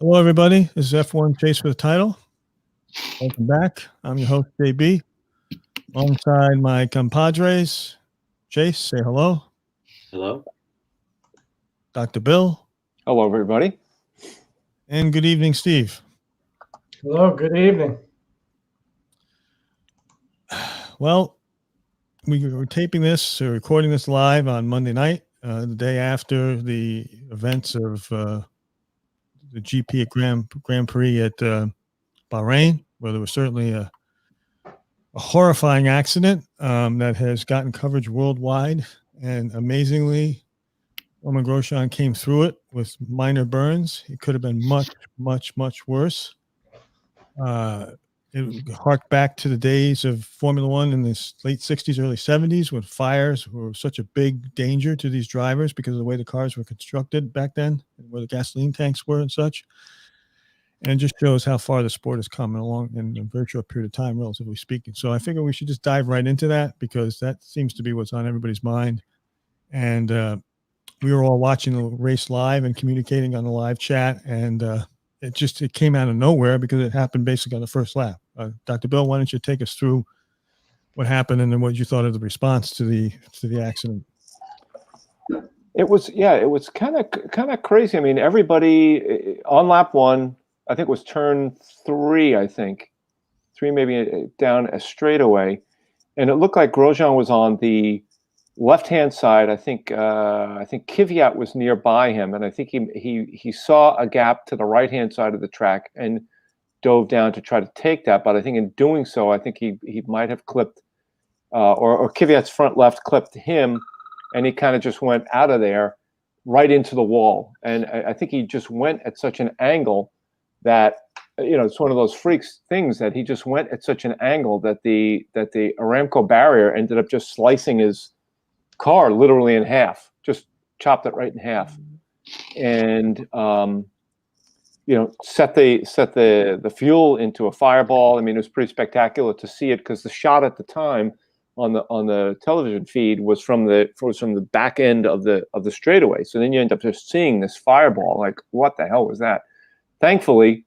Hello, everybody. This is F1 Chase for the Title. Welcome back. I'm your host, JB, alongside my compadres. Chase, say hello. Hello. Dr. Bill. Hello, everybody. And good evening, Steve. Hello, good evening. Well, we were taping this or recording this live on Monday night, the day after the events of the GP at Grand Prix at Bahrain, where there was certainly a horrifying accident that has gotten coverage worldwide. And amazingly, Roman Grosjean came through it with minor burns. It could have been much, much, much worse. It harked back to the days of Formula One in the late 60s, early 70s, when fires were such a big danger to these drivers because of the way the cars were constructed back then, and where the gasoline tanks were and such. And it just shows how far the sport has come along in a very short period of time, relatively speaking. So I figure we should just dive right into that, because that seems to be what's on everybody's mind. And we were all watching the race live and communicating on the live chat, and it came out of nowhere because it happened basically on the first lap. Dr. Bill, why don't you take us through what happened and then what you thought of the response to the accident? It was kind of crazy. I mean, everybody on lap one, I think it was turn three, maybe down a straightaway, and it looked like Grosjean was on the left-hand side. I think Kvyat was nearby him, and I think he saw a gap to the right-hand side of the track and dove down to try to take that. But I think in doing so, I think he might have clipped, or Kvyat's front left clipped him, and he kind of just went out of there right into the wall. And I think he just went at such an angle that, it's one of those freaks things that he just went at such an angle that the Aramco barrier ended up just slicing his car literally in half, just chopped it right in half, and set the fuel into a fireball. I mean, it was pretty spectacular to see it, because the shot at the time on the television feed was from the back end of the straightaway. So then you end up just seeing this fireball. Like, what the hell was that? Thankfully,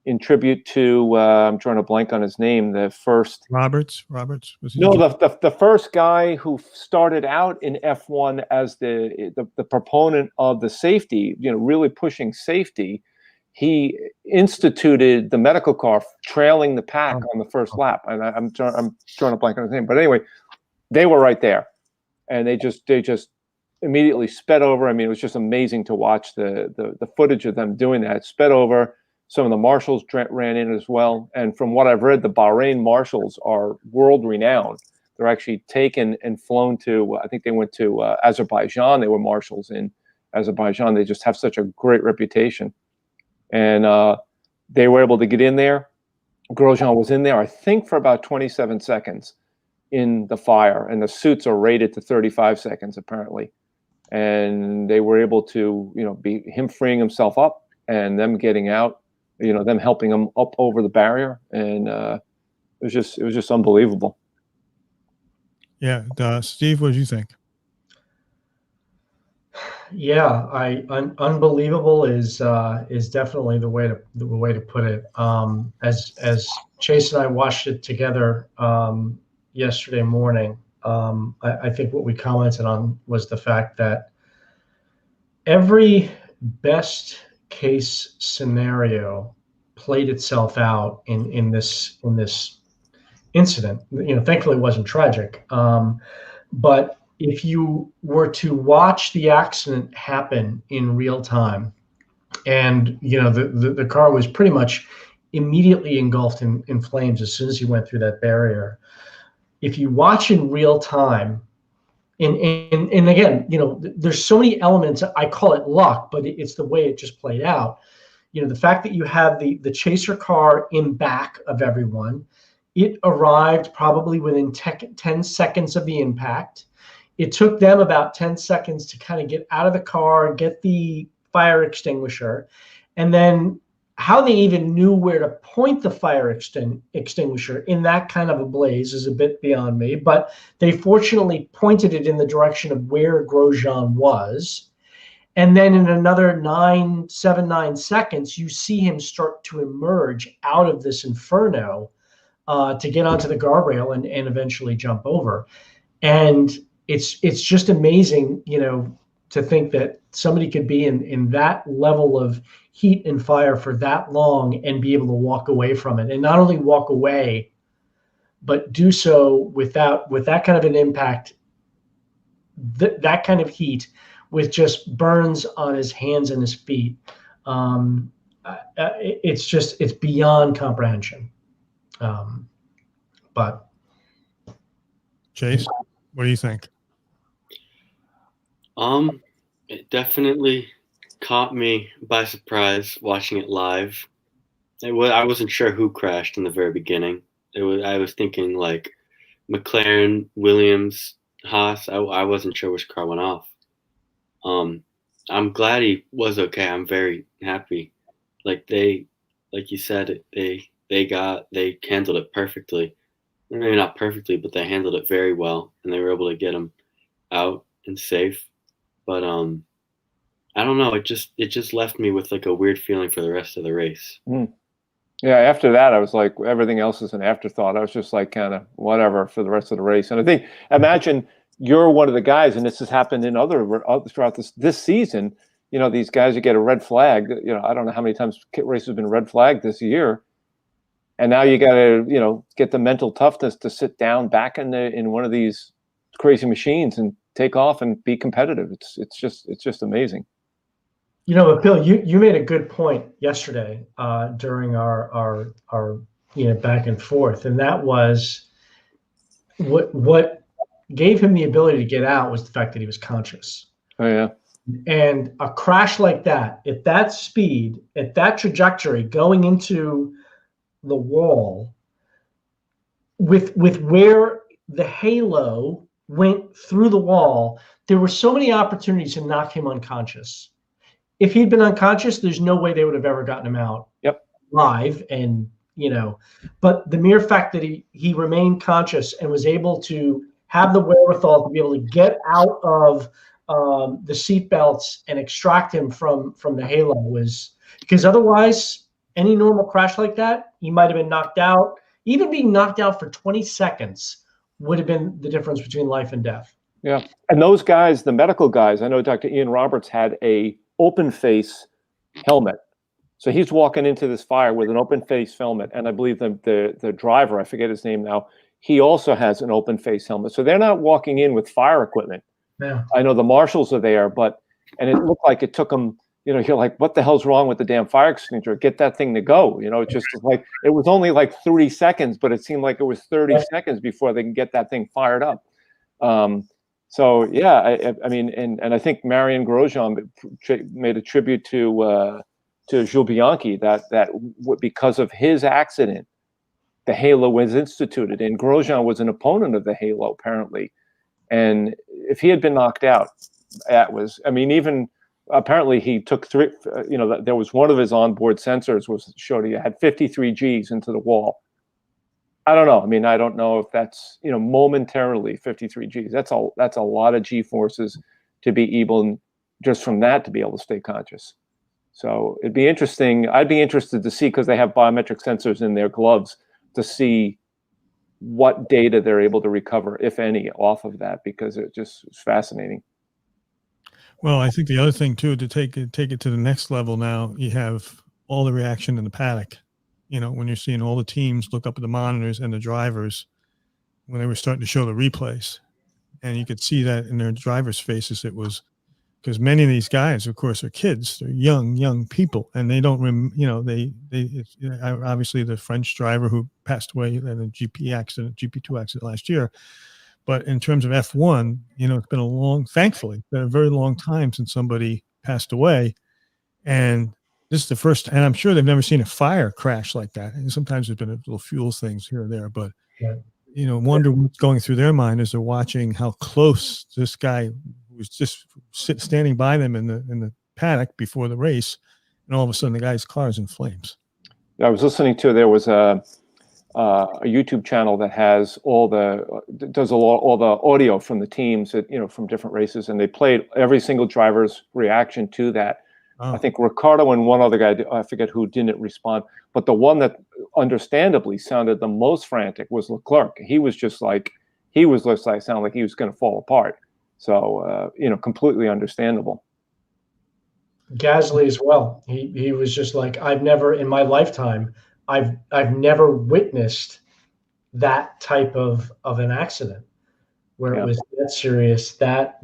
in tribute to I'm trying to blank on his name, the first Roberts was the first guy who started out in F1 as the proponent of the safety, really pushing safety. He instituted the medical car trailing the pack on the first lap, and I'm trying to blank on his name. But anyway, they were right there, and they just immediately sped over. I mean, it was just amazing to watch the footage of them doing that. It sped over. Some of the marshals ran in as well. And from what I've read, the Bahrain marshals are world renowned. They're actually taken and flown to, I think they went to Azerbaijan. They were marshals in Azerbaijan. They just have such a great reputation. And they were able to get in there. Grosjean was in there, I think, for about 27 seconds in the fire. And the suits are rated to 35 seconds, apparently. And they were able to, be him freeing himself up and them getting out. Them helping him up over the barrier, and it was just unbelievable. Yeah, Steve, what did you think? Yeah, unbelievable is definitely the way to put it. As Chase and I watched it together yesterday morning, I think what we commented on was the fact that every best case scenario played itself out in this incident. Thankfully it wasn't tragic, but if you were to watch the accident happen in real time, and the car was pretty much immediately engulfed in flames as soon as he went through that barrier. If you watch in real time, and again, there's so many elements. I call it luck, but it's the way it just played out. The fact that you have the chaser car in back of everyone, it arrived probably within 10 seconds of the impact. It took them about 10 seconds to kind of get out of the car, get the fire extinguisher, and then how they even knew where to point the fire extinguisher in that kind of a blaze is a bit beyond me, but they fortunately pointed it in the direction of where Grosjean was. And then in another 9 seconds, you see him start to emerge out of this inferno to get onto the guardrail and eventually jump over. And it's just amazing, to think that somebody could be in that level of heat and fire for that long and be able to walk away from it. And not only walk away, but do so with that kind of an impact, that kind of heat, with just burns on his hands and his feet. It's beyond comprehension. But Chase, what do you think? It definitely caught me by surprise watching it live. I wasn't sure who crashed in the very beginning. I was thinking like McLaren, Williams, Haas. I wasn't sure which car went off. I'm glad he was okay. I'm very happy. Like you said, they handled it perfectly. Maybe not perfectly, but they handled it very well, and they were able to get him out and safe. But I don't know. It just left me with like a weird feeling for the rest of the race. Yeah, after that, I was like, everything else is an afterthought. I was just like, kind of whatever for the rest of the race. And I think, imagine you're one of the guys, and this has happened in throughout this season. These guys who get a red flag. I don't know how many times kit race has been red flagged this year, and now you got to get the mental toughness to sit down back in one of these crazy machines and take off and be competitive. It's just amazing. But Bill, you made a good point yesterday during our back and forth, and that was what gave him the ability to get out was the fact that he was conscious. Oh yeah. And a crash like that, at that speed, at that trajectory, going into the wall, with where the halo went through the wall, there were so many opportunities to knock him unconscious. If he'd been unconscious, there's no way they would have ever gotten him out live. And, but the mere fact that he remained conscious and was able to have the wherewithal to be able to get out of the seat belts and extract him from the halo was, because otherwise any normal crash like that, he might have been knocked out. Even being knocked out for 20 seconds would have been the difference between life and death. Yeah. And those guys, the medical guys, I know Dr. Ian Roberts had a open face helmet. So he's walking into this fire with an open face helmet. And I believe the driver, I forget his name now, he also has an open face helmet. So they're not walking in with fire equipment. Yeah. I know the marshals are there, and it looked like it took them, you're like, what the hell's wrong with the damn fire extinguisher? Get that thing to go. It just like, it was only like 30 seconds, but it seemed like it was 30 seconds before they can get that thing fired up. So yeah, I mean, and I think Marion Grosjean made a tribute to Jules Bianchi that because of his accident, the halo was instituted, and Grosjean was an opponent of the halo apparently. And if he had been knocked out, even apparently he took three. There was one of his onboard sensors showed he had 53 Gs into the wall. I don't know. I mean, I don't know if that's, momentarily 53 Gs. That's a lot of G forces to be able, just from that, to be able to stay conscious. So it'd be interesting. I'd be interested to see, because they have biometric sensors in their gloves, to see what data they're able to recover, if any, off of that, because it just is fascinating. Well, I think the other thing too, to take it to the next level now, you have all the reaction in the paddock. When you're seeing all the teams look up at the monitors and the drivers, when they were starting to show the replays, and you could see that in their drivers' faces, it was because many of these guys, of course, are kids. They're young people, and they don't obviously the French driver who passed away in a GP2 accident last year. But in terms of F1, it's been thankfully, been a very long time since somebody passed away. And this is the first, and I'm sure they've never seen a fire crash like that. And sometimes there's been little fuel things here or there, but, wonder what's going through their mind as they're watching how close this guy was just standing by them in the paddock before the race. And all of a sudden the guy's car is in flames. I was listening to, there was a YouTube channel that has does all the audio from the teams that, from different races, and they played every single driver's reaction to that. Oh. I think Ricardo and one other guy, I forget who, didn't respond, but the one that understandably sounded the most frantic was Leclerc. He was just like sounded like he was going to fall apart. So completely understandable. Gasly as well. He was just like, I've never in my lifetime, I've never witnessed that type of an accident where it was that serious, that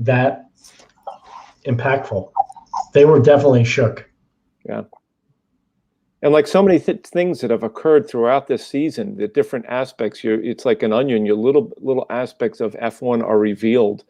impactful. They were definitely shook. Yeah. And like so many things that have occurred throughout this season, the different aspects, it's like an onion. Your little aspects of F1 are revealed.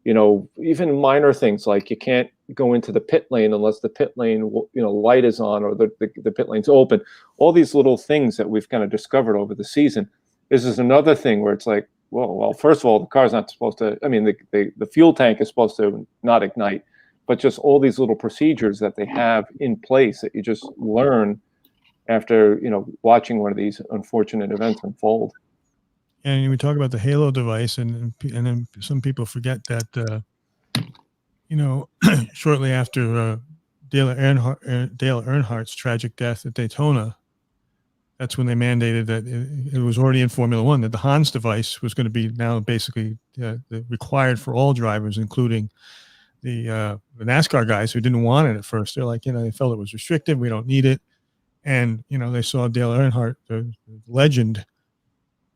Even minor things like you can't go into the pit lane unless the pit lane, light is on or the pit lane's open. All these little things that we've kind of discovered over the season. This is another thing where it's like, well, first of all, the car's not supposed to. I mean, the fuel tank is supposed to not ignite, but just all these little procedures that they have in place that you just learn after watching one of these unfortunate events unfold. And we talk about the Halo device, and then some people forget that shortly after Dale Earnhardt's tragic death at Daytona, that's when they mandated that it was already in Formula One that the Hans device was going to be now basically required for all drivers, including the NASCAR guys who didn't want it at first. They're like, they felt it was restrictive. We don't need it. And, they saw Dale Earnhardt, the legend,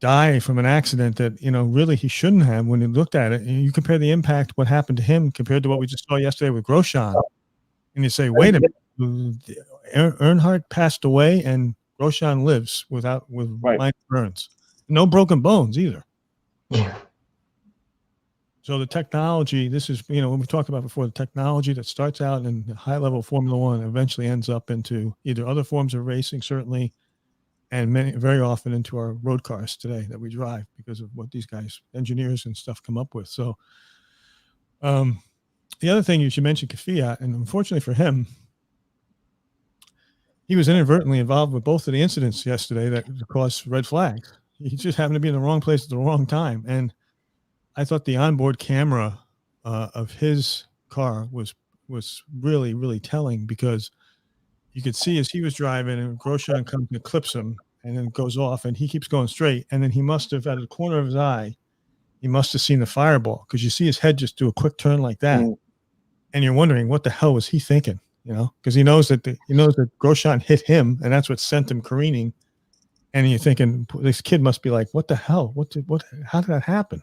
die from an accident that, really he shouldn't have. When you looked at it, and you compare the impact, what happened to him compared to what we just saw yesterday with Grosjean. And you say, wait a minute, Earnhardt passed away and Grosjean lives with minor burns. No broken bones either. Yeah. So the technology, this is, when we talked about before, the technology that starts out in high level Formula One eventually ends up into either other forms of racing, certainly, and very often into our road cars today that we drive because of what these guys, engineers and stuff, come up with. So the other thing you should mention, Kvyat, and unfortunately for him, he was inadvertently involved with both of the incidents yesterday that caused red flags. He just happened to be in the wrong place at the wrong time. And I thought the onboard camera of his car was really, really telling, because you could see as he was driving and Grosjean comes and clips him and then goes off and he keeps going straight. And then he must have, out of the corner of his eye, he must have seen the fireball, because you see his head just do a quick turn like that. And you're wondering, what the hell was he thinking? Because he knows that Grosjean hit him and that's what sent him careening. And you're thinking, this kid must be like, what the hell? How did that happen?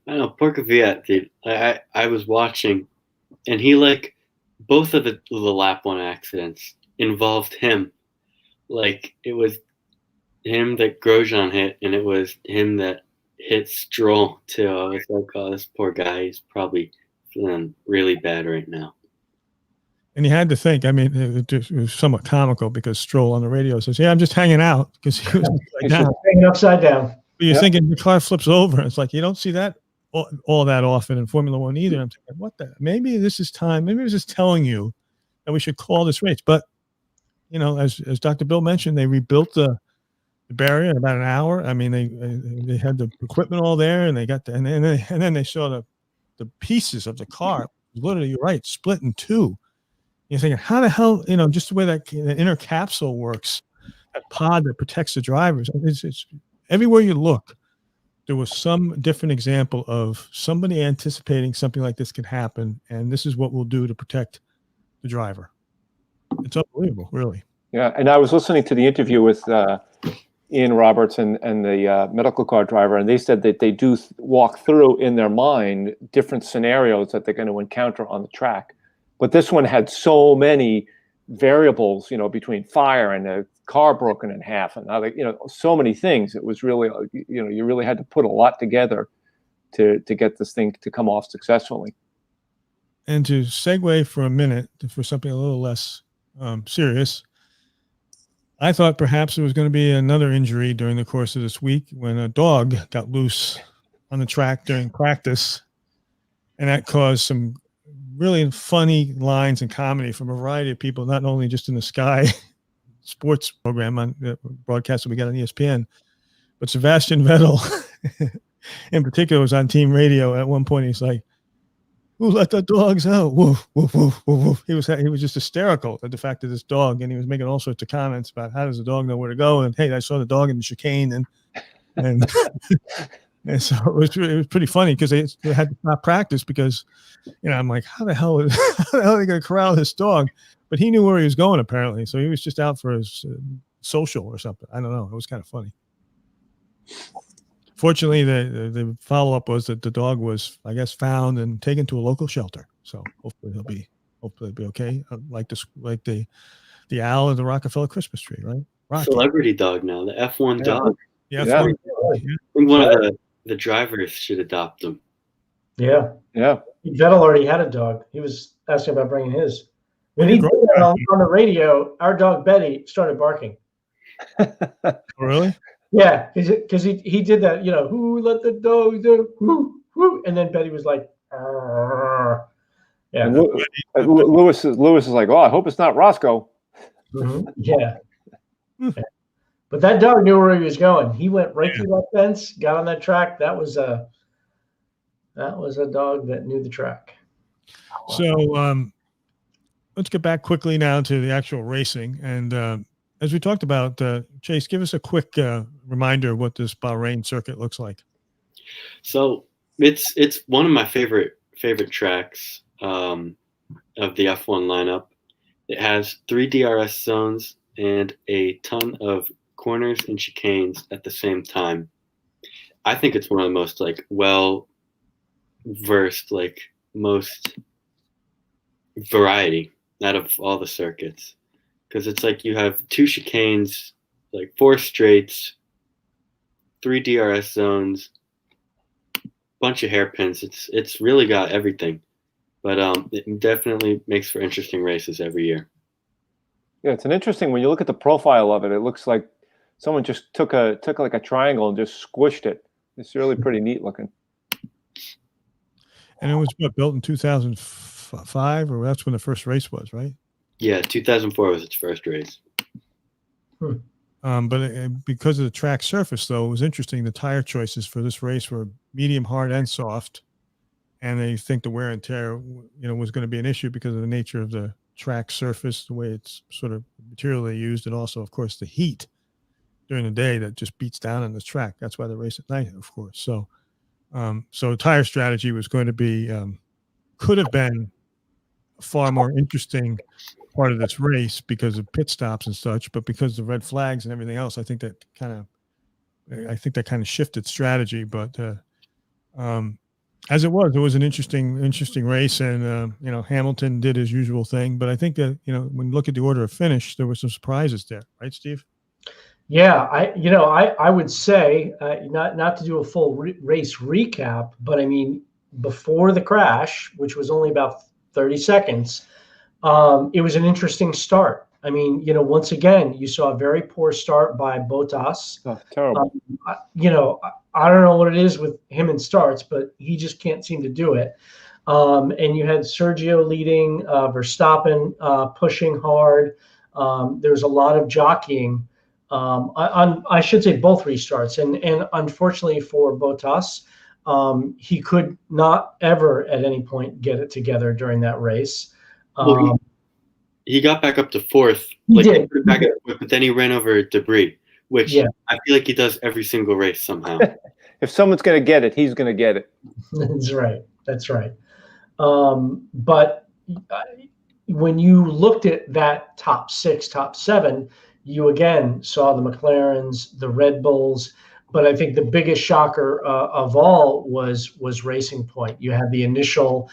I know, poor Kvyat, dude. I was watching, and he, both of the lap one accidents involved him. Like, it was him that Grosjean hit, and it was him that hit Stroll too. I was like, oh, this poor guy, he's probably feeling really bad right now. And you had to think, I mean, it was somewhat comical because Stroll on the radio says, yeah, I'm just hanging out, because he was hanging upside down. But you're thinking the car flips over. It's like, you don't see that all that often in Formula One either. I'm thinking, maybe this is time. Maybe it was just telling you that we should call this race. But, as Dr. Bill mentioned, they rebuilt the barrier in about an hour. I mean, they had the equipment all there, and they got and then they saw the pieces of the car, literally, you're right, split in two. You're thinking, how the hell, just the way that the inner capsule works, that pod that protects the drivers. It's everywhere you look, there was some different example of somebody anticipating something like this could happen, and this is what we'll do to protect the driver. It's unbelievable, really. Yeah, and I was listening to the interview with Ian Roberts and the medical car driver, and they said that they do walk through in their mind different scenarios that they're going to encounter on the track. But this one had so many variables, between fire and the car broken in half and other, so many things. It was really, you really had to put a lot together to get this thing to come off successfully. And to segue for a minute for something a little less serious, I thought perhaps there was going to be another injury during the course of this week when a dog got loose on the track during practice, and that caused some really funny lines and comedy from a variety of people, not only just in the Sky sports program on the broadcast that we got on ESPN. But Sebastian Vettel, in particular, was on team radio at one point. He's like, "Who let the dogs out?" Woof, woof, woof, woof, woof. He was just hysterical at the fact of this dog, and he was making all sorts of comments about how does the dog know where to go, and hey, I saw the dog in the chicane, and and so it was pretty funny because they had to stop practice because, I'm like, how the hell are they going to corral this dog? But he knew where he was going apparently, so he was just out for his social or something. I don't know. It was kind of funny. Fortunately, the follow up was that the dog was, I guess, found and taken to a local shelter. So hopefully he'll be okay. Like the owl of the Rockefeller Christmas tree, right? Rocky. Celebrity dog now, the F1 dog. Yeah, Yeah. F1. I think one of the drivers should adopt him. Yeah. Vettel already had a dog. He was asking about bringing his. When Yeah, he did that on the radio, our dog Betty started barking. Oh, really? Yeah, because he did that, who let the dog do, whoo, whoo, and then Betty was like, "Arr." Yeah. And Lewis is like, oh, I hope it's not Roscoe. Mhm. Yeah. But that dog knew where he was going. He went right through that fence, got on that track. That was a dog that knew the track. So let's get back quickly now to the actual racing. And as we talked about, Chase, give us a quick reminder of what this Bahrain circuit looks like. So it's one of my favorite tracks of the F1 lineup. It has 3 DRS zones and a ton of corners and chicanes at the same time. I think it's one of the most well versed, most variety out of all the circuits, because it's you have 2 chicanes, 4 straights, 3 DRS zones, bunch of hairpins. It's really got everything, but it definitely makes for interesting races every year. Yeah, it's an interesting, when you look at the profile of it, it looks like someone just took like a triangle and just squished it. It's really pretty neat looking. And it was built in 2005, or that's when the first race was, right? Yeah, 2004 was its first race. But because of the track surface, though, it was interesting. The tire choices for this race were medium, hard, and soft. And they think the wear and tear, was going to be an issue because of the nature of the track surface, the way it's sort of material they used, and also, of course, the heat during the day that just beats down on this track. That's why they race at night, of course. So, so tire strategy was going to be, could have been a far more interesting part of this race because of pit stops and such, but because of red flags and everything else, I think that kind of shifted strategy. But as it was an interesting race, and Hamilton did his usual thing. But I think that when you look at the order of finish, there were some surprises there, right, Steve? Yeah, I would say not to do a full race recap, but I mean, before the crash, which was only about 30 seconds, it was an interesting start. I mean, once again, you saw a very poor start by Bottas. Oh, terrible. I don't know what it is with him in starts, but he just can't seem to do it. And you had Sergio leading, Verstappen pushing hard. There was a lot of jockeying. I should say both restarts, and unfortunately for Bottas, he could not ever at any point get it together during that race. Well, he got back up to 4th, but then he ran over debris, which I feel like he does every single race somehow. If someone's going to get it, he's going to get it. That's right. But when you looked at that top 6, top 7, you again saw the McLarens, the Red Bulls, but I think the biggest shocker of all was Racing Point. You had the initial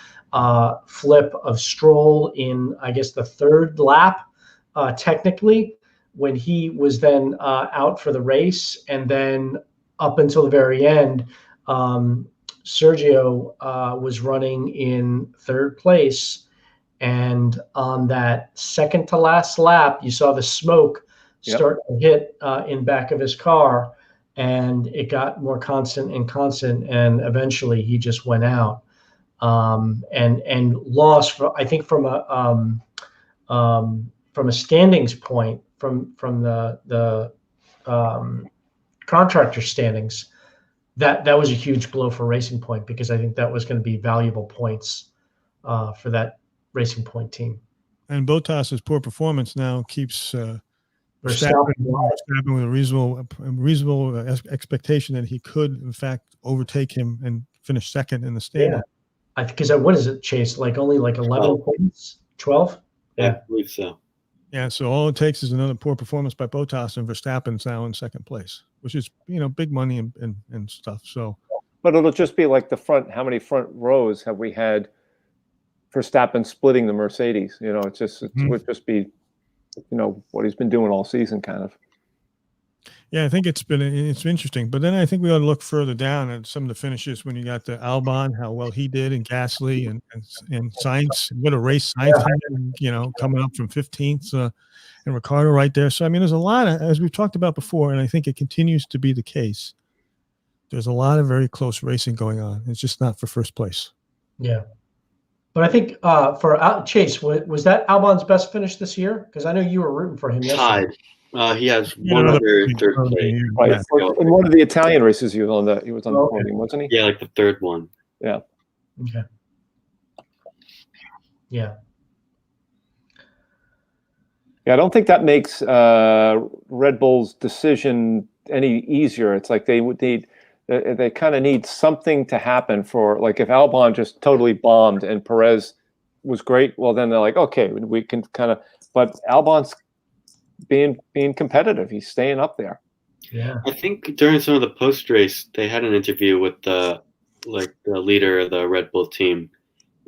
flip of Stroll in, I guess, the 3rd lap, technically, when he was then out for the race, and then up until the very end, Sergio was running in 3rd place, and on that second to last lap, you saw the smoke start to hit in back of his car, and it got more constant, and eventually he just went out, and lost. I think from a standings point, from the contractor standings, that was a huge blow for Racing Point, because I think that was going to be valuable points for that Racing Point team. And Bottas's poor performance now keeps Verstappen, Verstappen with a reasonable expectation that he could, in fact, overtake him and finish second in the standing. I think, because what is it, Chase? Like only like 11 points, 12? Yeah, I believe so. Yeah, so all it takes is another poor performance by Bottas, and Verstappen's now in second place, which is, big money and stuff. So, but it'll just be like the front. How many front rows have we had Verstappen splitting the Mercedes? It's just it would just be, what he's been doing all season, kind of. Yeah, I think it's interesting. But then I think we ought to look further down at some of the finishes when you got the Albon, how well he did, and Gasly and Sainz. What a race Sainz had, coming up from 15th, and Ricciardo right there. So, I mean, there's a lot of, as we've talked about before, and I think it continues to be the case. There's a lot of very close racing going on. It's just not for first place. Yeah. But I think for Chase, was that Albon's best finish this year? Because I know you were rooting for him yesterday. Tied. He has one other third place. Right. In one of the Italian races, he was on the podium, wasn't he? Yeah, like the third one. Yeah. Okay. Yeah. Yeah, I don't think that makes Red Bull's decision any easier. It's like they kind of need something to happen for, like, if Albon just totally bombed and Perez was great, well, then they're like, okay, we can kind of, but Albon's being competitive. He's staying up there. Yeah. I think during some of the post race, they had an interview with the leader of the Red Bull team,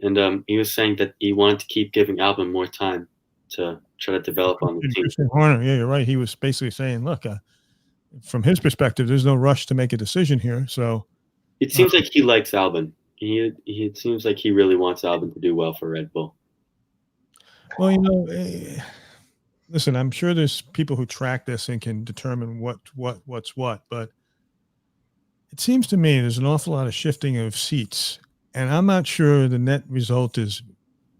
and he was saying that he wanted to keep giving Albon more time to try to develop on the team. Christian Horner, yeah, you're right. He was basically saying, look, from his perspective, there's no rush to make a decision here. So it seems like he likes Albon. It seems like he really wants Albon to do well for Red Bull. Well, listen, I'm sure there's people who track this and can determine what's what, but it seems to me there's an awful lot of shifting of seats, and I'm not sure the net result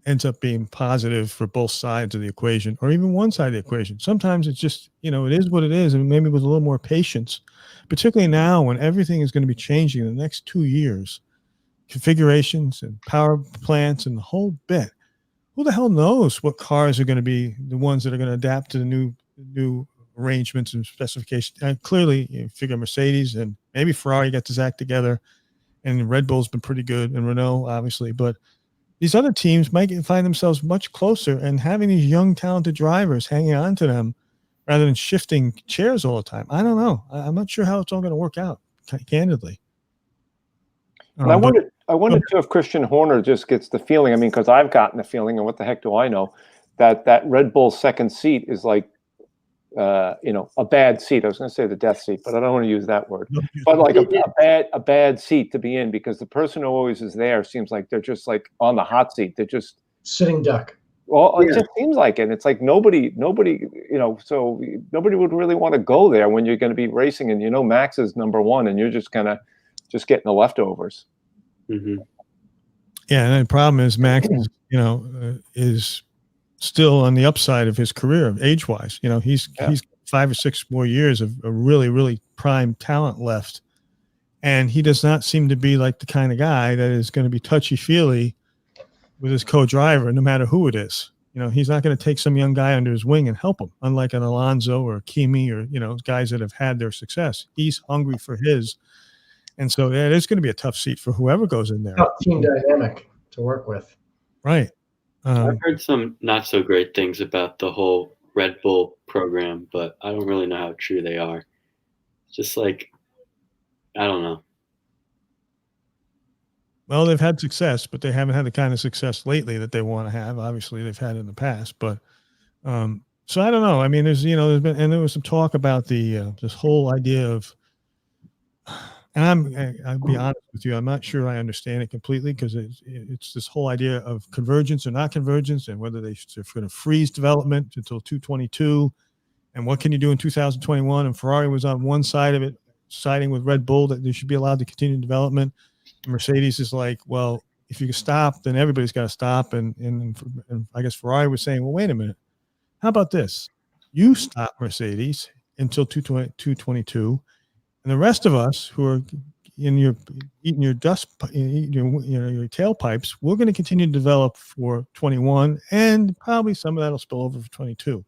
ends up being positive for both sides of the equation, or even one side of the equation. Sometimes it's just, it is what it is, and maybe with a little more patience, particularly now when everything is going to be changing in the next 2 years, configurations and power plants and the whole bit. Who the hell knows what cars are going to be the ones that are going to adapt to the new arrangements and specifications? And clearly, you figure Mercedes and maybe Ferrari gets his act together, and Red Bull's been pretty good, and Renault, obviously. But these other teams might find themselves much closer, and having these young, talented drivers hanging on to them rather than shifting chairs all the time. I don't know. I'm not sure how it's all going to work out, candidly. And I wonder too if Christian Horner just gets the feeling. I mean, because I've gotten the feeling, and what the heck do I know, that Red Bull second seat is like, a bad seat. I was going to say the death seat, but I don't want to use that word. But like a bad seat to be in, because the person who always is there seems like they're just like on the hot seat. They're just sitting duck. Well, it just seems like it. And it's like nobody, so nobody would really want to go there when you're going to be racing, and Max is number one, and you're just kind of getting the leftovers. Mm-hmm. Yeah, and the problem is Max is still on the upside of his career, age-wise. He's 5 or 6 more years of a really, really prime talent left, and he does not seem to be like the kind of guy that is going to be touchy-feely with his co-driver, no matter who it is. He's not going to take some young guy under his wing and help him, unlike an Alonso or Kimi or guys that have had their success. He's hungry for his. And so, yeah, it's going to be a tough seat for whoever goes in there. Tough team dynamic to work with. Right. I've heard some not so great things about the whole Red Bull program, but I don't really know how true they are. It's just like, I don't know. Well, they've had success, but they haven't had the kind of success lately that they want to have. Obviously, they've had in the past, but so I don't know. I mean, there's there was some talk about the this whole idea of. And I'll be honest with you, I'm not sure I understand it completely, because it's this whole idea of convergence or not convergence, and whether they're going to freeze development until 2022, and what can you do in 2021? And Ferrari was on one side of it, siding with Red Bull that they should be allowed to continue development. And Mercedes is like, well, if you can stop, then everybody's got to stop. And I guess Ferrari was saying, well, wait a minute, how about this? You stop Mercedes until 222, and the rest of us who are eating your dust, eating your tailpipes, we're going to continue to develop for 21, and probably some of that'll spill over for 22.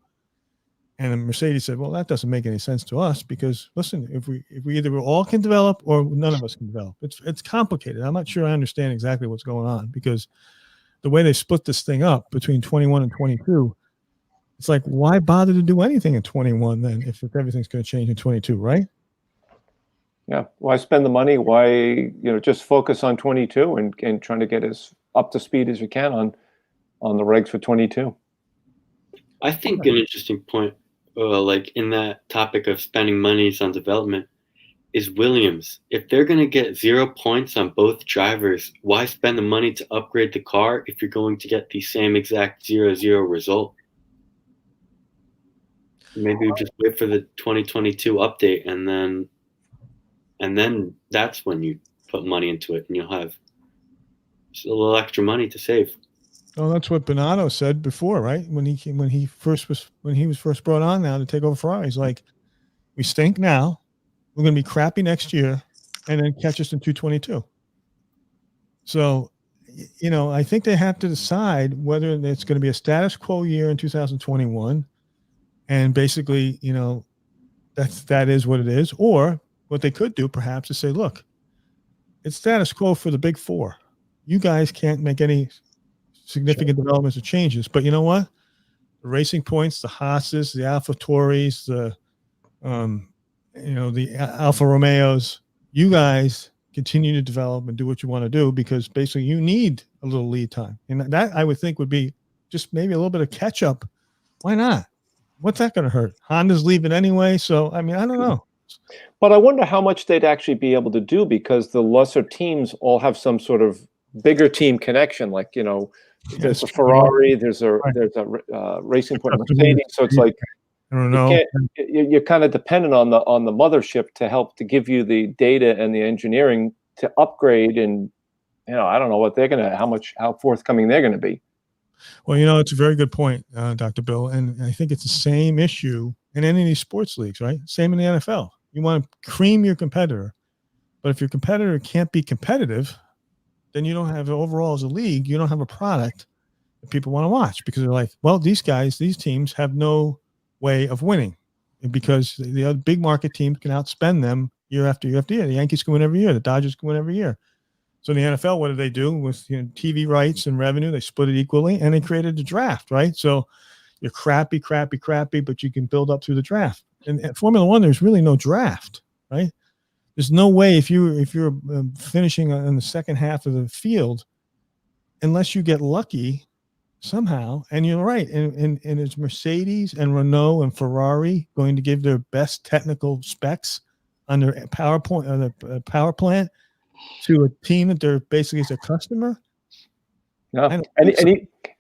And then Mercedes said, well, that doesn't make any sense to us because, listen, if we either all can develop or none of us can develop. It's complicated. I'm not sure I understand exactly what's going on because the way they split this thing up between 21 and 22, it's like, why bother to do anything in 21 then if everything's going to change in 22, right? Yeah. Why spend the money? Why, just focus on 22 and trying to get as up to speed as you can on the regs for 22. I think an interesting point, like in that topic of spending monies on development, is Williams. If they're going to get 0 points on both drivers, why spend the money to upgrade the car if you're going to get the same exact 0-0 result? Maybe we just wait for the 2022 update, and then that's when you put money into it, and you'll have just a little extra money to save. Oh, that's what Bonanno said before, right? When he was first brought on now to take over Ferrari, he's like, we stink now, we're going to be crappy next year, and then catch us in 222. So, I think they have to decide whether it's going to be a status quo year in 2021, and basically, that is what it is, or what they could do perhaps is say, look, it's status quo for the big four. You guys can't make any significant developments or changes, but you know what? The Racing Points, the Haas's, the AlphaTauris, the Alfa Romeos, you guys continue to develop and do what you want to do because basically you need a little lead time, and that I would think would be just maybe a little bit of catch up. Why not? What's that going to hurt? Honda's leaving anyway, so I mean, I don't know. But I wonder how much they'd actually be able to do because the lesser teams all have some sort of bigger team connection. Like, there's a Ferrari, there's a Racing Point Mercedes. So it's like, I don't know. You're kind of dependent on the mothership to help to give you the data and the engineering to upgrade. And, I don't know what how forthcoming they're going to be. Well, it's a very good point, Dr. Bill. And I think it's the same issue in any of these sports leagues, right? Same in the NFL. You want to cream your competitor, but if your competitor can't be competitive, then you don't have overall as a league, you don't have a product that people want to watch because they're like, well, these teams have no way of winning because the other big market teams can outspend them year after year after year. The Yankees can win every year. The Dodgers can win every year. So in the NFL, what do they do with TV rights and revenue? They split it equally, and they created a draft, right? So you're crappy, but you can build up through the draft. And at Formula One, there's really no draft, right? There's no way if you're finishing in the second half of the field, unless you get lucky somehow. And you're right. And is Mercedes and Renault and Ferrari going to give their best technical specs on their power plant to a team that they're basically as a customer? Yeah.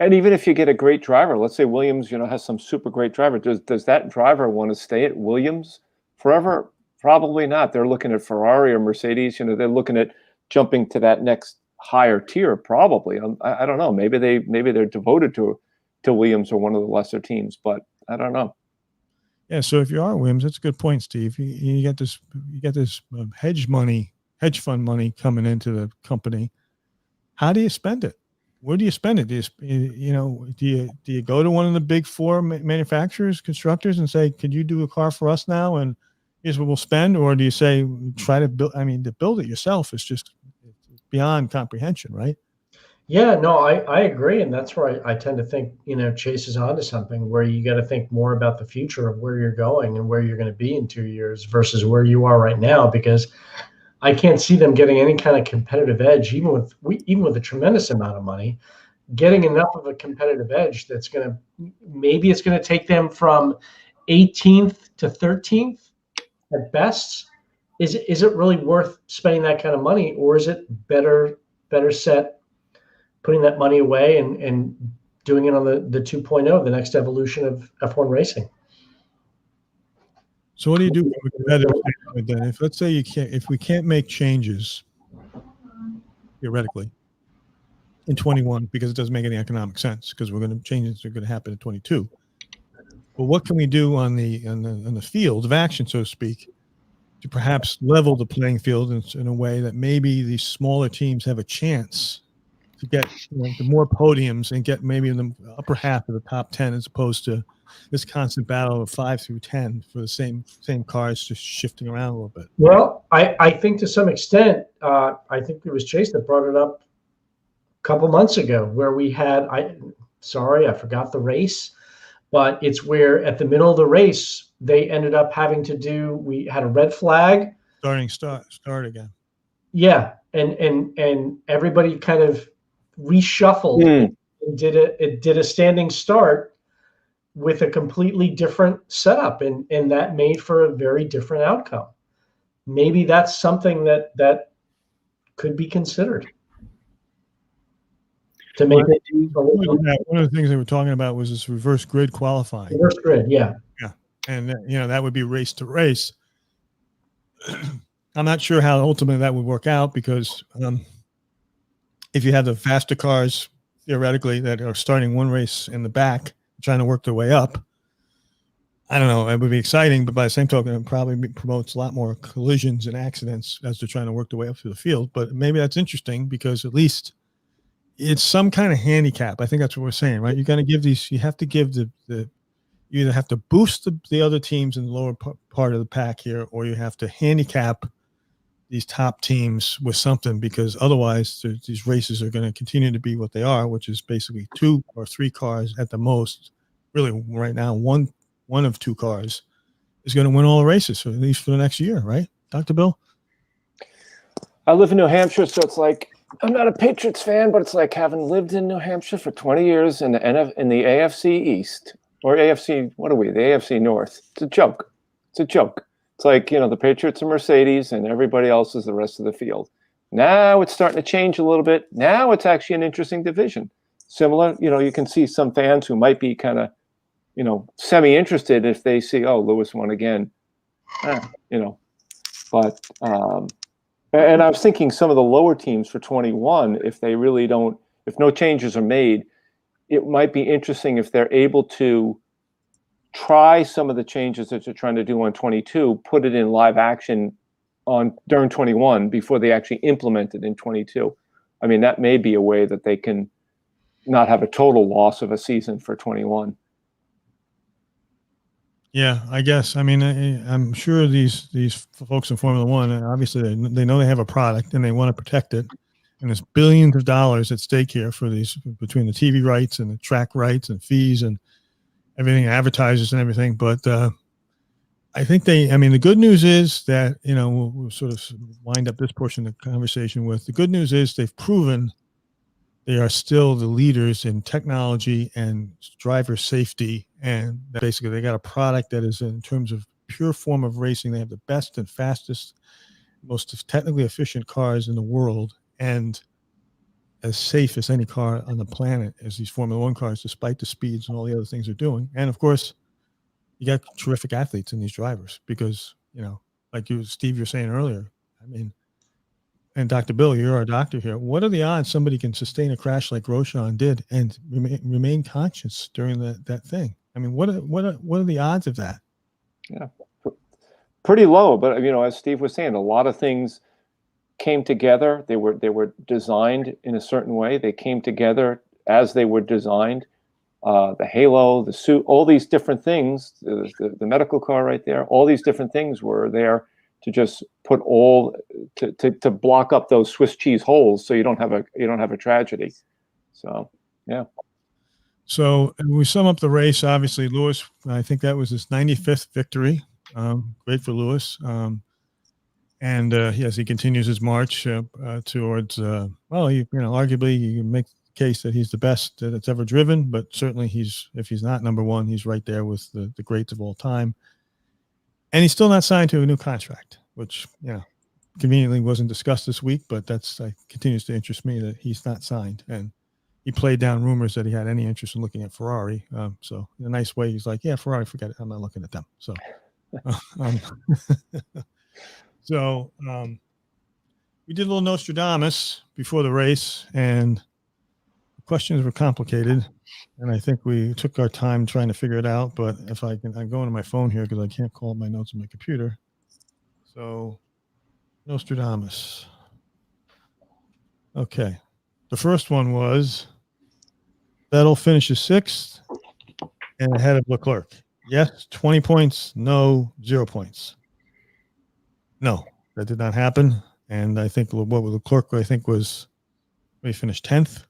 And even if you get a great driver, let's say Williams, has some super great driver, does that driver want to stay at Williams forever? Probably not. They're looking at Ferrari or Mercedes. They're looking at jumping to that next higher tier. Probably. I don't know. Maybe they're devoted to Williams or one of the lesser teams, but I don't know. Yeah. So if you are Williams, that's a good point, Steve. You get this hedge fund money coming into the company. How do you spend it? Where do you spend it? Do you go to one of the big four manufacturers, constructors, and say, "Could you do a car for us now?" And here's what we'll spend, or do you say, "Try to build"? I mean, to build it yourself is just beyond comprehension, right? Yeah, no, I agree, and that's where I tend to think Chase is onto something. Where you got to think more about the future of where you're going and where you're going to be in 2 years versus where you are right now, because I can't see them getting any kind of competitive edge, even with a tremendous amount of money, getting enough of a competitive edge that's maybe it's going to take them from 18th to 13th at best. Is it really worth spending that kind of money, or is it better set putting that money away and doing it on the 2.0, the next evolution of F1 racing? So what do you do from a competitive standpoint then? If let's say if we can't make changes theoretically in 21 because it doesn't make any economic sense because changes are going to happen in 22. But what can we do on the field of action, so to speak, to perhaps level the playing field in a way that maybe these smaller teams have a chance to get the more podiums and get maybe in the upper half of the top 10, as opposed to this constant battle of 5 through 10 for the same cars just shifting around a little bit. Well, I think to some extent, I think it was Chase that brought it up a couple months ago, where we had, I forgot the race, but it's where at the middle of the race, they ended up having to do, we had a red flag. Start again. Yeah. And everybody kind of reshuffled and did a standing start with a completely different setup. And that made for a very different outcome. Maybe that's something that could be considered to make it. One of the things they were talking about was this reverse grid qualifying. Reverse grid, yeah. And that would be race to race. I'm not sure how ultimately that would work out, because if you have the faster cars theoretically that are starting one race in the back, trying to work their way up, I don't know, it would be exciting, but by the same token, it probably promotes a lot more collisions and accidents as they're trying to work their way up through the field. But maybe that's interesting, because at least it's some kind of handicap. I think that's what we're saying, right? You got to give these, you have to give you either have to boost the other teams in the lower part of the pack here, or you have to handicap these top teams with something, because otherwise these races are going to continue to be what they are, which is basically 2 or 3 cars at the most. Really, right now, one of 2 cars is going to win all the races, at least for the next year, right, Dr. Bill? I live in New Hampshire, so it's like, I'm not a Patriots fan, but it's like having lived in New Hampshire for 20 years in the AFC East, or AFC, what are we, the AFC North. It's a joke. It's a joke. It's like, the Patriots are Mercedes and everybody else is the rest of the field. Now it's starting to change a little bit. Now it's actually an interesting division. Similar, you can see some fans who might be kind of, semi-interested if they see, oh, Lewis won again. But and I was thinking some of the lower teams for 21, if they really don't, if no changes are made, it might be interesting if they're able to try some of the changes that they're trying to do on 22, put it in live action during 21 before they actually implement it in 22. I mean, that may be a way that they can not have a total loss of a season for 21. Yeah, I guess. I mean, I'm sure these folks in Formula One, obviously they know they have a product and they want to protect it. And there's billions of dollars at stake here for these, between the TV rights and the track rights and fees and everything, advertisers and everything. But I think the good news is that, we'll sort of wind up this portion of the conversation with, the good news is they've proven they are still the leaders in technology and driver safety. And basically they got a product that is, in terms of pure form of racing, they have the best and fastest, most technically efficient cars in the world, and as safe as any car on the planet as these Formula One cars, despite the speeds and all the other things they're doing. And of course, you got terrific athletes in these drivers, because, like Steve, you're saying earlier, I mean, and Dr. Bill, you're our doctor here. What are the odds somebody can sustain a crash like Roshan did and remain conscious during that thing? I mean, what are the odds of that? Yeah, pretty low. But as Steve was saying, a lot of things came together. They were designed in a certain way. They came together as they were designed. The halo, the suit, all these different things. The medical car right there. All these different things were there to just put to block up those Swiss cheese holes, so you don't have a tragedy. So yeah. So we sum up the race. Obviously, Lewis, I think that was his 95th victory. Great for Lewis. And yes, he continues his march towards. Arguably, you can make the case that he's the best that's ever driven. But certainly, if he's not number one, he's right there with the greats of all time. And he's still not signed to a new contract, which, conveniently wasn't discussed this week, but that's continues to interest me that he's not signed. And he played down rumors that he had any interest in looking at Ferrari. So in a nice way, he's like, yeah, Ferrari, forget it. I'm not looking at them. So, we did a little Nostradamus before the race. And of questions were complicated, and I think we took our time trying to figure it out. But if I go into my phone here because I can't call up my notes on my computer. So, Nostradamus. Okay. The first one was Vettel finishes 6th and ahead of Leclerc. Yes, 20 points. No, 0 points. No, that did not happen. And I think what was Leclerc, I think was, he finished 10th.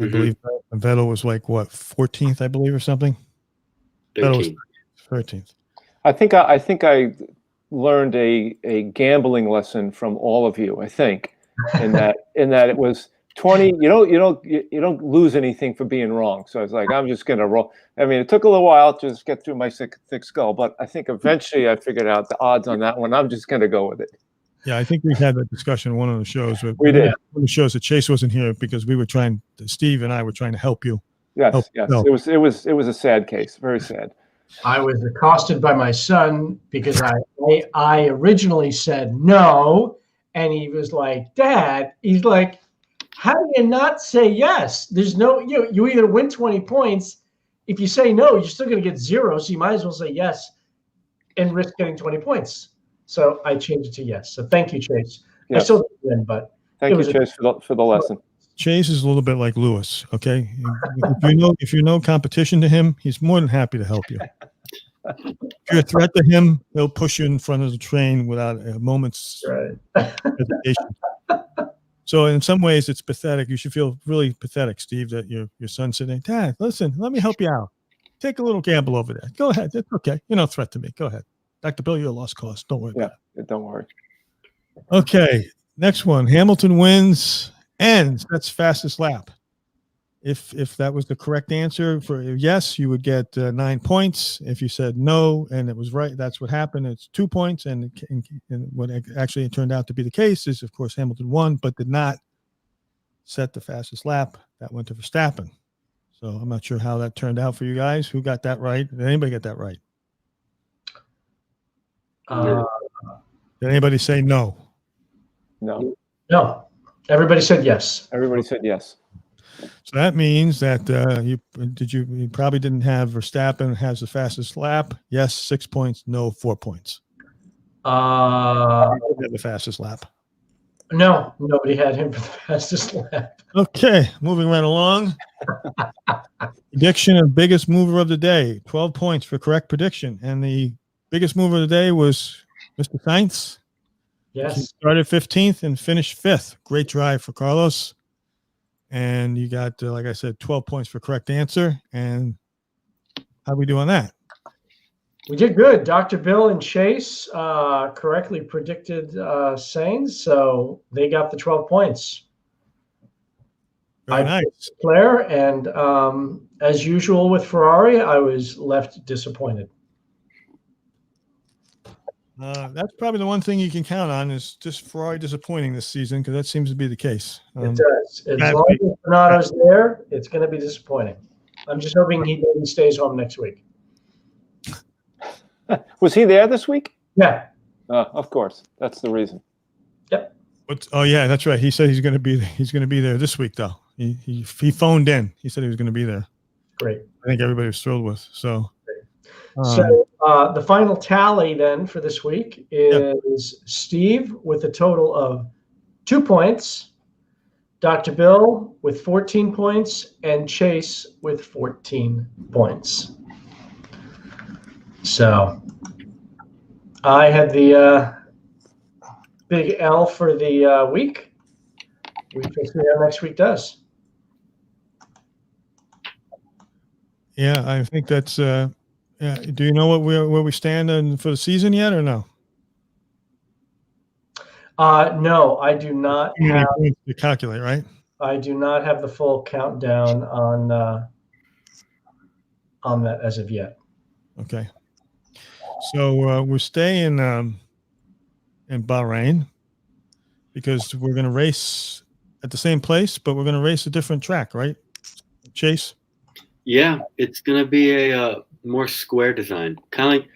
I believe Vettel was like, what, 14th, I believe, or something? 13th. 13th. I think I learned a gambling lesson from all of you. I think in that it was 20. You don't lose anything for being wrong. So I was like, I'm just gonna roll. I mean, it took a little while to just get through my thick skull, but I think eventually I figured out the odds on that one. I'm just gonna go with it. Yeah, I think we had that discussion in one of the shows. We did. One of the shows that Chase wasn't here because we were Steve and I were trying to help you. Yes. It was a sad case, very sad. I was accosted by my son because I originally said no, and he was like, "Dad," he's like, "How do you not say yes? There's no you either win 20 points. If you say no, you're still going to get 0. So you might as well say yes and risk getting 20 points." So I changed it to yes. So thank you, Chase. Yes. I still didn't win, but thank you, Chase, for the lesson. Chase is a little bit like Lewis. Okay, if you know competition to him, he's more than happy to help you. If you're a threat to him, he'll push you in front of the train without a moment's hesitation. So in some ways, it's pathetic. You should feel really pathetic, Steve, that your son's sitting there. Dad, listen, let me help you out. Take a little gamble over there. Go ahead. It's okay. You're no threat to me. Go ahead. Dr. Bill, you're a lost cause. Don't worry about it. Don't worry. Okay, next one. Hamilton wins, ends. That's fastest lap. If that was the correct answer for yes, you would get 9 points. If you said no and it was right, that's what happened. It's 2 points. And what actually turned out to be the case is, of course, Hamilton won, but did not set the fastest lap. That went to Verstappen. So I'm not sure how that turned out for you guys. Who got that right? Did anybody get that right? Did anybody say no? No. Everybody said yes. Everybody said yes. So that means that you probably didn't have Verstappen has the fastest lap. Yes, 6 points. No, 4 points. The fastest lap. No, nobody had him for the fastest lap. Okay, moving right along. Prediction of biggest mover of the day. 12 points for correct prediction. And the biggest mover of the day was Mr. Sainz. Yes. He started 15th and finished 5th. Great drive for Carlos. And you got, like I said, 12 points for correct answer. And how we do on that? We did good. Dr. Bill and Chase correctly predicted Sainz, so they got the 12 points. Very nice. Claire, and as usual with Ferrari, I was left disappointed. That's probably the one thing you can count on is just Ferrari disappointing this season because that seems to be the case. It does. As long as Bernardo's there, it's going to be disappointing. I'm just hoping he maybe stays home next week. Was he there this week? Yeah. Of course. That's the reason. Yep. Oh yeah, that's right. He said he's going to be there this week though. He phoned in. He said he was going to be there. Great. I think everybody was thrilled with. So. So the final tally then for this week is Steve with a total of 2 points, Dr. Bill with 14 points, and Chase with 14 points. So I had the big L for the week. We can see how next week does. Yeah, I think that's. Yeah. Do you know where we stand for the season yet, or no? No, I do not have to calculate, right? I do not have the full countdown on that as of yet. Okay. So we're staying in Bahrain because we're going to race at the same place, but we're going to race a different track, right, Chase? Yeah, it's going to be a more square design, kind of like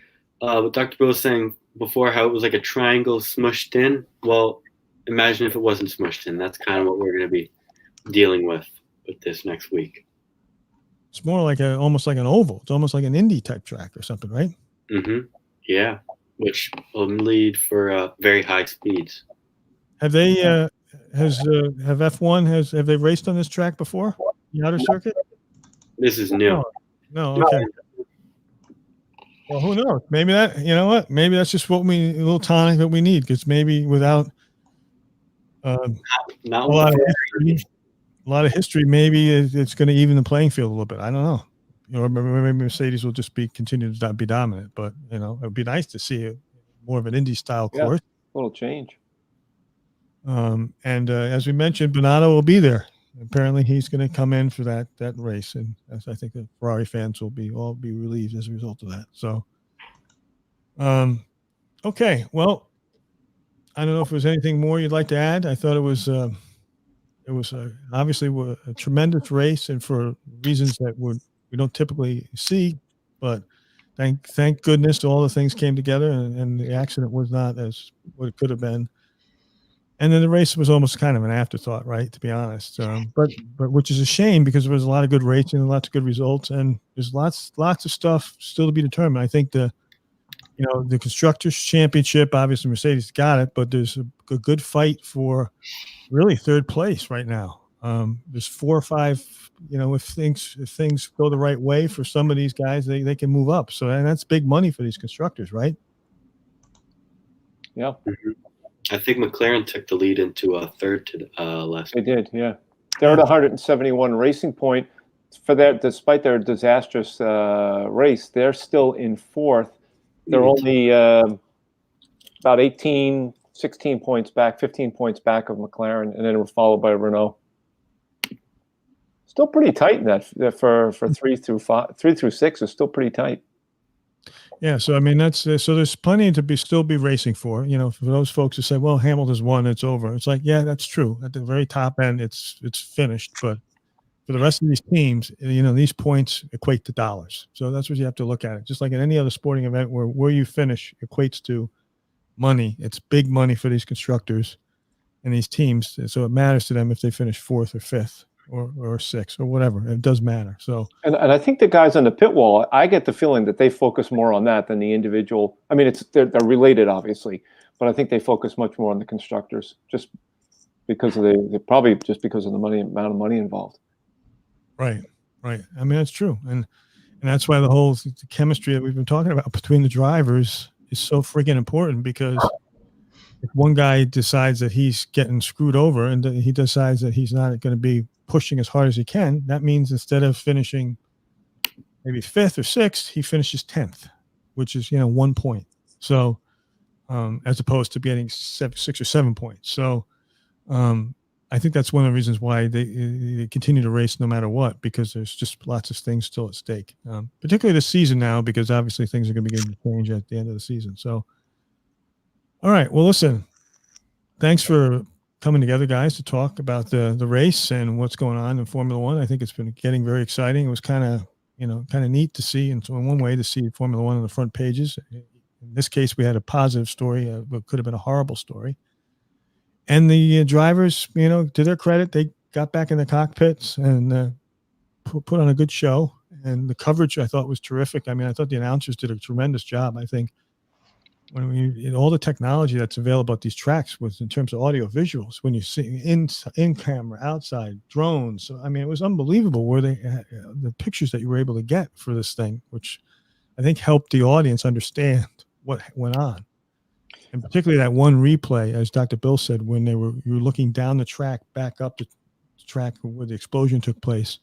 what Dr. Bill was saying before, how it was like a triangle smushed in. Well, imagine if it wasn't smushed in. That's kind of what we're going to be dealing with. with this next week. It's more like almost like an oval. It's almost like an Indy type track or something, right? Yeah, which will lead for very high speeds. Have they have F1 have they raced on this track before? The outer circuit? This is new. No, okay. Well, who knows? Maybe that, you know what? Maybe that's just a little tonic that we need, because maybe without Not a lot of history, maybe it's going to even the playing field a little bit. I don't know. Maybe Mercedes will just continue to be dominant, but it would be nice to see more of an Indy style course. A little change. And as we mentioned, Bonato will be there. Apparently, he's going to come in for that race, and I think the Ferrari fans will all be relieved as a result of that. So, okay. Well, I don't know if there's anything more you'd like to add. I thought it was obviously a tremendous race, and for reasons that we don't typically see. But thank goodness all the things came together, and the accident was not as what it could have been. And then the race was almost kind of an afterthought, right? To be honest, but which is a shame, because there was a lot of good racing and lots of good results, and there's lots of stuff still to be determined. I think the Constructors' Championship, obviously Mercedes got it, but there's a good fight for really third place right now. There's 4 or 5. If things go the right way for some of these guys, they can move up. So, and that's big money for these constructors, right? Yeah. I think McLaren took the lead into a third last week. They did, yeah. They're at 171 Racing Point. For that, despite their disastrous race, they're still in fourth. They're only about 18, 16 points back, 15 points back of McLaren, and then we're followed by Renault. Still pretty tight in that for 3 through 6 is still pretty tight. Yeah, so I mean that's so there's plenty to still be racing for. For those folks who say, "Well, Hamilton's won, it's over." It's like, yeah, that's true. At the very top end, it's finished. But for the rest of these teams, these points equate to dollars. So that's what you have to look at it. Just like in any other sporting event, where you finish equates to money. It's big money for these constructors and these teams. So it matters to them if they finish 4th or 5th. Or 6th or whatever. It does matter. So, and I think the guys on the pit wall, I get the feeling that they focus more on that than the individual. I mean, they're related, obviously, but I think they focus much more on the constructors, just because of probably just because of the amount of money involved. Right. I mean, that's true, and that's why the chemistry that we've been talking about between the drivers is so freaking important, because if one guy decides that he's getting screwed over and he decides that he's not going to be pushing as hard as he can, that means instead of finishing maybe 5th or 6th, he finishes 10th, which is 1 point. So as opposed to getting 6 or 7 points. So I think that's one of the reasons why they continue to race no matter what, because there's just lots of things still at stake, particularly this season now, because obviously things are going to be getting to change at the end of the season. So all right, well, listen, thanks for coming together, guys, to talk about the race and what's going on in Formula One. I think it's been getting very exciting. It was kind of neat to see, in one way, to see Formula One on the front pages. In this case, we had a positive story, but could have been a horrible story. And the drivers, to their credit, they got back in the cockpits and put on a good show. And the coverage, I thought, was terrific. I mean, I thought the announcers did a tremendous job. I think when all the technology that's available at these tracks was in terms of audio visuals, when you see in camera, outside, drones. So, I mean, it was unbelievable where the pictures that you were able to get for this thing, which I think helped the audience understand what went on. And particularly that one replay, as Dr. Bill said, when you were looking down the track, back up the track where the explosion took place,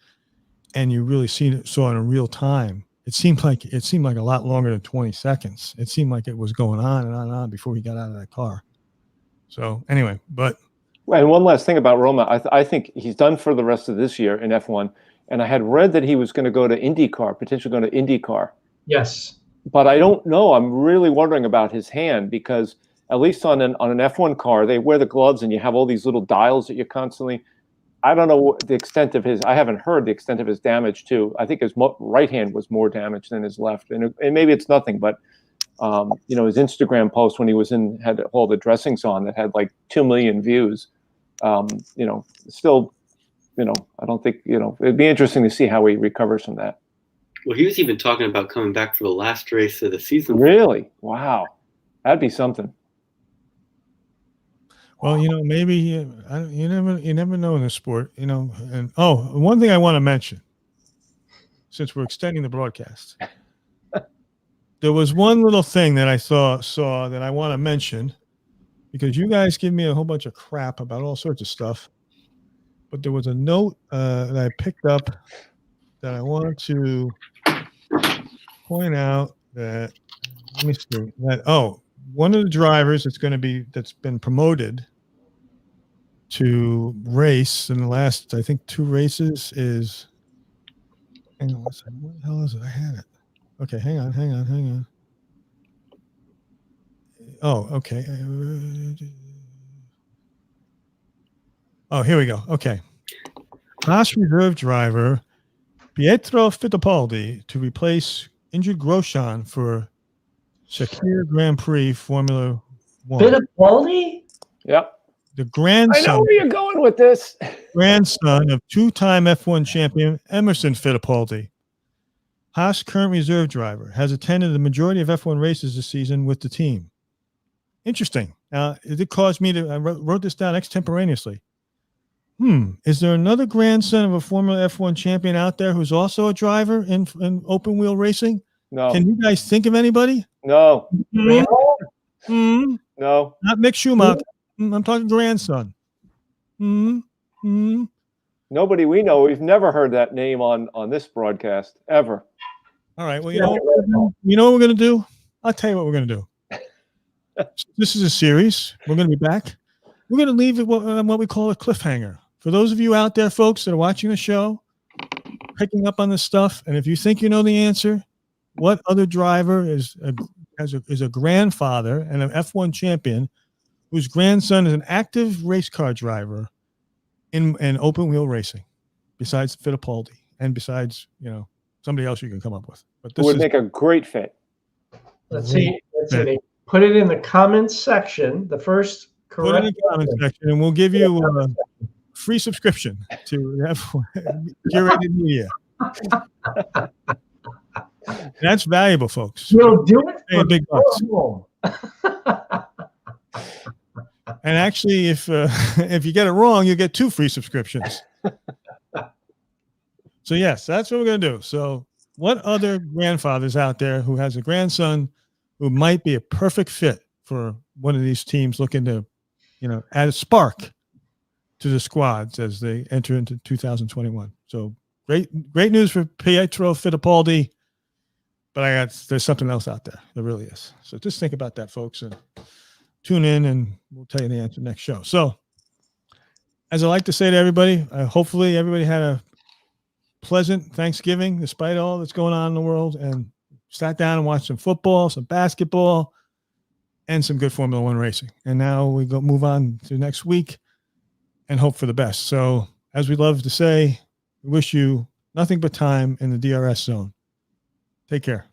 and you really saw it in real time. It seemed like a lot longer than 20 seconds. It seemed like it was going on and on and on before he got out of that car. So anyway, and one last thing about Roma, I think he's done for the rest of this year in F1. And I had read that he was going to go to IndyCar, potentially going to IndyCar. Yes. But I don't know. I'm really wondering about his hand, because at least on an F1 car, they wear the gloves and you have all these little dials that you constantly. I don't know the extent of I haven't heard the extent of his damage too. I think his right hand was more damaged than his left. And maybe it's nothing, but his Instagram post when he was had all the dressings on that had like 2 million views. Still I don't think, it'd be interesting to see how he recovers from that. Well, he was even talking about coming back for the last race of the season. Really? Wow. That'd be something. Well, maybe you never know in this sport, And one thing I want to mention, since we're extending the broadcast, there was one little thing that I saw that I want to mention, because you guys give me a whole bunch of crap about all sorts of stuff, but there was a note that I picked up that I wanted to point out that. Let me see that. One of the drivers that's been promoted to race in the last, I think, 2 races is. Hang on, what the hell is it? I had it. Okay, hang on. Oh, okay. Oh, here we go. Okay. Haas reserve driver Pietro Fittipaldi to replace injured Grosjean for Sakir Grand Prix Formula 1. Fittipaldi? Yep. The grandson. I know where you're going with this. Grandson of 2-time F1 champion Emerson Fittipaldi. Haas current reserve driver, has attended the majority of F1 races this season with the team. Interesting. Now, it did cause me I wrote this down extemporaneously. Is there another grandson of a former F1 champion out there who's also a driver in open wheel racing? No. Can you guys think of anybody? No. No. No. Not Mick Schumacher. I'm talking grandson. Nobody we know. We've never heard that name on this broadcast ever. All right. Well, you know what we're going to do? I'll tell you what we're going to do. This is a series. We're going to be back. We're going to leave it what we call a cliffhanger. For those of you out there, folks, that are watching the show, picking up on this stuff, and if you think you know the answer, what other driver is a grandfather and an F1 champion whose grandson is an active race car driver in open wheel racing, besides Fittipaldi and besides somebody else you can come up with? But this would make a great fit. Let's see. Put it in the comments section. The first correct. Put it in the comments section, and we'll give you a free subscription to F1 curated media. That's valuable, folks. You'll do it for big bucks. And actually, if you get it wrong, you get 2 free subscriptions. So yes, that's what we're going to do. So what other grandfathers out there who has a grandson who might be a perfect fit for one of these teams looking to, add a spark to the squads as they enter into 2021. So great news for Pietro Fittipaldi, but there's something else out there. There really is. So just think about that, folks, and tune in, and we'll tell you the answer next show. So as I like to say to everybody, hopefully everybody had a pleasant Thanksgiving despite all that's going on in the world, and sat down and watched some football, some basketball, and some good Formula 1 racing. And now we move on to next week and hope for the best. So as we love to say, we wish you nothing but time in the DRS zone. Take care.